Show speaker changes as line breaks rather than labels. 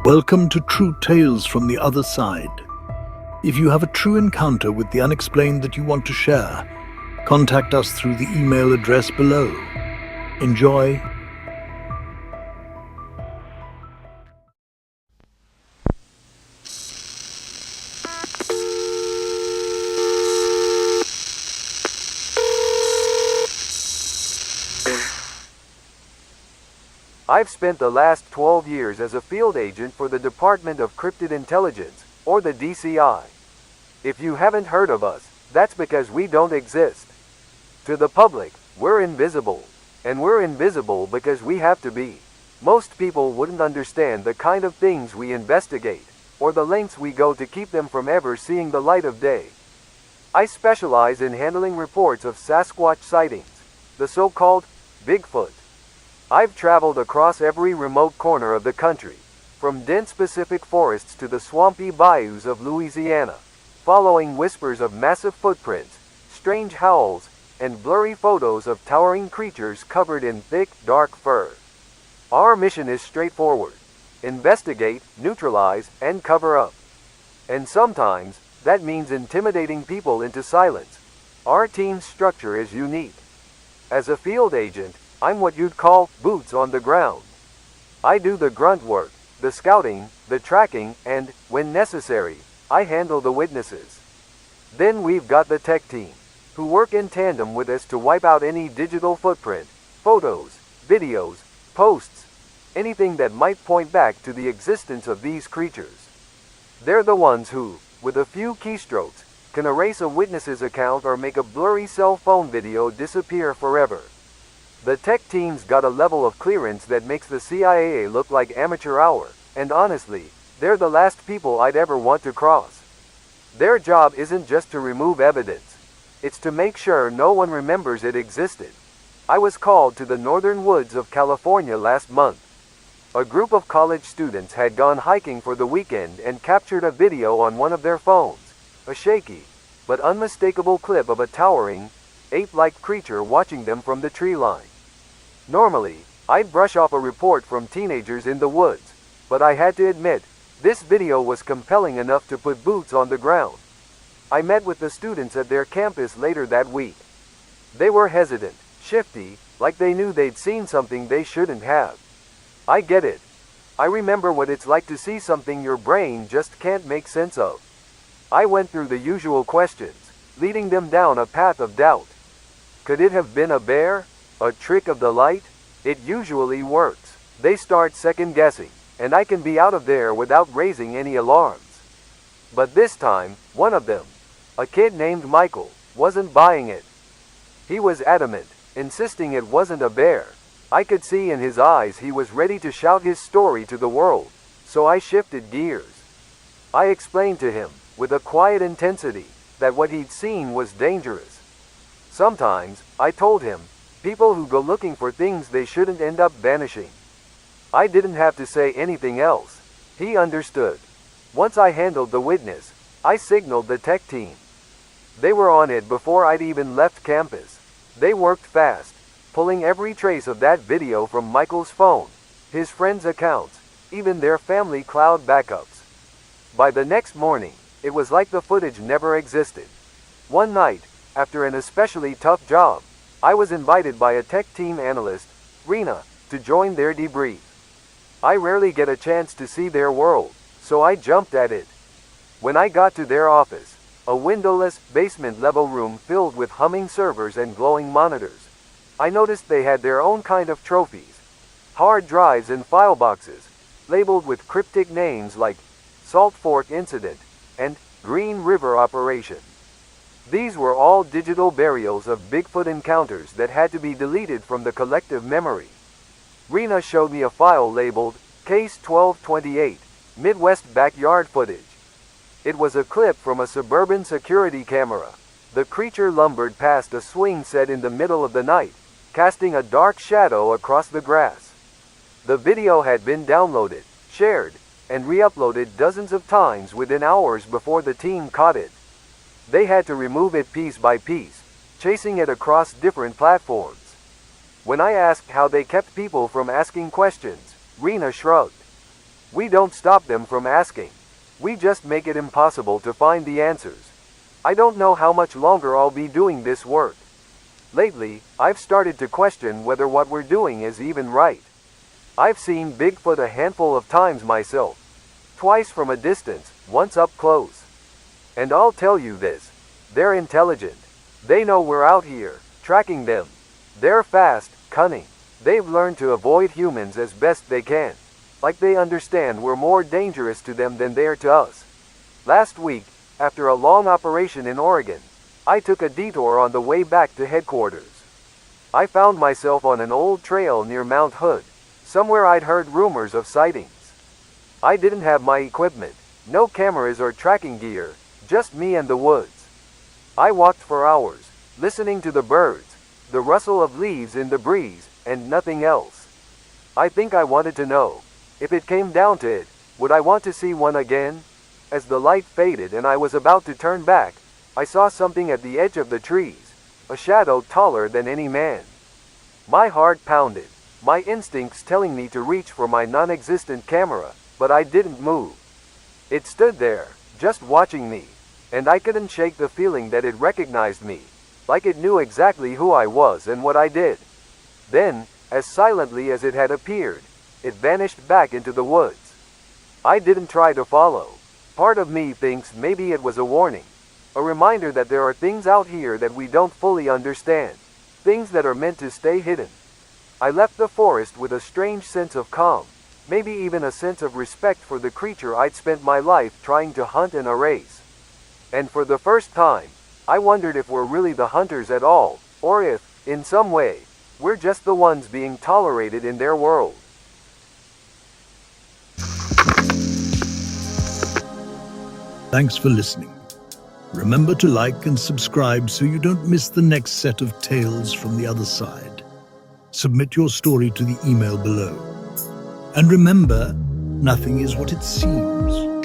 Welcome to True Tales from the Other Side. If you have a true encounter with the unexplained that you want to share, contact us through the email address below. Enjoy.
I've spent the last 12 years as a field agent for the Department of Cryptid Intelligence, or the DCI. If you haven't heard of us, that's because we don't exist. To the public, we're invisible. And we're invisible because we have to be. Most people wouldn't understand the kind of things we investigate, or the lengths we go to keep them from ever seeing the light of day. I specialize in handling reports of Sasquatch sightings, the so-called Bigfoot. I've traveled across every remote corner of the country, from dense Pacific forests to the swampy bayous of Louisiana, following whispers of massive footprints, strange howls, and blurry photos of towering creatures covered in thick, dark fur. Our mission is straightforward: investigate, neutralize, and cover up. And sometimes, that means intimidating people into silence. Our team's structure is unique. As a field agent, I'm what you'd call boots on the ground. I do the grunt work, the scouting, the tracking, and, when necessary, I handle the witnesses. Then we've got the tech team, who work in tandem with us to wipe out any digital footprint, photos, videos, posts, anything that might point back to the existence of these creatures. They're the ones who, with a few keystrokes, can erase a witness's account or make a blurry cell phone video disappear forever. The tech team's got a level of clearance that makes the CIA look like amateur hour, and honestly, they're the last people I'd ever want to cross. Their job isn't just to remove evidence. It's to make sure no one remembers it existed. I was called to the northern woods of California last month. A group of college students had gone hiking for the weekend and captured a video on one of their phones, a shaky, but unmistakable clip of a towering, ape-like creature watching them from the tree line. Normally, I'd brush off a report from teenagers in the woods, but I had to admit, this video was compelling enough to put boots on the ground. I met with the students at their campus later that week. They were hesitant, shifty, like they knew they'd seen something they shouldn't have. I get it. I remember what it's like to see something your brain just can't make sense of. I went through the usual questions, leading them down a path of doubt. Could it have been a bear? A trick of the light? It usually works. They start second-guessing, and I can be out of there without raising any alarms. But this time, one of them, a kid named Michael, wasn't buying it. He was adamant, insisting it wasn't a bear. I could see in his eyes he was ready to shout his story to the world, so I shifted gears. I explained to him, with a quiet intensity, that what he'd seen was dangerous. Sometimes, I told him, people who go looking for things they shouldn't end up vanishing. I didn't have to say anything else. He understood. Once I handled the witness, I signaled the tech team. They were on it before I'd even left campus. They worked fast, pulling every trace of that video from Michael's phone, his friends' accounts, even their family cloud backups. By the next morning, it was like the footage never existed. One night, after an especially tough job, I was invited by a tech team analyst, Rena, to join their debrief. I rarely get a chance to see their world, so I jumped at it. When I got to their office, a windowless, basement-level room filled with humming servers and glowing monitors, I noticed they had their own kind of trophies. Hard drives and file boxes, labeled with cryptic names like Salt Fork Incident and Green River Operation. These were all digital burials of Bigfoot encounters that had to be deleted from the collective memory. Rena showed me a file labeled Case 1228, Midwest Backyard Footage. It was a clip from a suburban security camera. The creature lumbered past a swing set in the middle of the night, casting a dark shadow across the grass. The video had been downloaded, shared, and re-uploaded dozens of times within hours before the team caught it. They had to remove it piece by piece, chasing it across different platforms. When I asked how they kept people from asking questions, Rena shrugged. We don't stop them from asking. We just make it impossible to find the answers. I don't know how much longer I'll be doing this work. Lately, I've started to question whether what we're doing is even right. I've seen Bigfoot a handful of times myself. Twice from a distance, once up close. And I'll tell you this. They're intelligent. They know we're out here, tracking them. They're fast, cunning. They've learned to avoid humans as best they can. Like they understand we're more dangerous to them than they're to us. Last week, after a long operation in Oregon, I took a detour on the way back to headquarters. I found myself on an old trail near Mount Hood, somewhere I'd heard rumors of sightings. I didn't have my equipment, no cameras or tracking gear, just me and the woods. I walked for hours, listening to the birds, the rustle of leaves in the breeze, and nothing else. I think I wanted to know. If it came down to it, would I want to see one again? As the light faded and I was about to turn back, I saw something at the edge of the trees, a shadow taller than any man. My heart pounded, my instincts telling me to reach for my non-existent camera, but I didn't move. It stood there, just watching me, and I couldn't shake the feeling that it recognized me, like it knew exactly who I was and what I did. Then, as silently as it had appeared, it vanished back into the woods. I didn't try to follow. Part of me thinks maybe it was a warning, a reminder that there are things out here that we don't fully understand, things that are meant to stay hidden. I left the forest with a strange sense of calm, maybe even a sense of respect for the creature I'd spent my life trying to hunt and erase. And for the first time, I wondered if we're really the hunters at all, or if, in some way, we're just the ones being tolerated in their world.
Thanks for listening. Remember to like and subscribe so you don't miss the next set of tales from the other side. Submit your story to the email below. And remember, nothing is what it seems.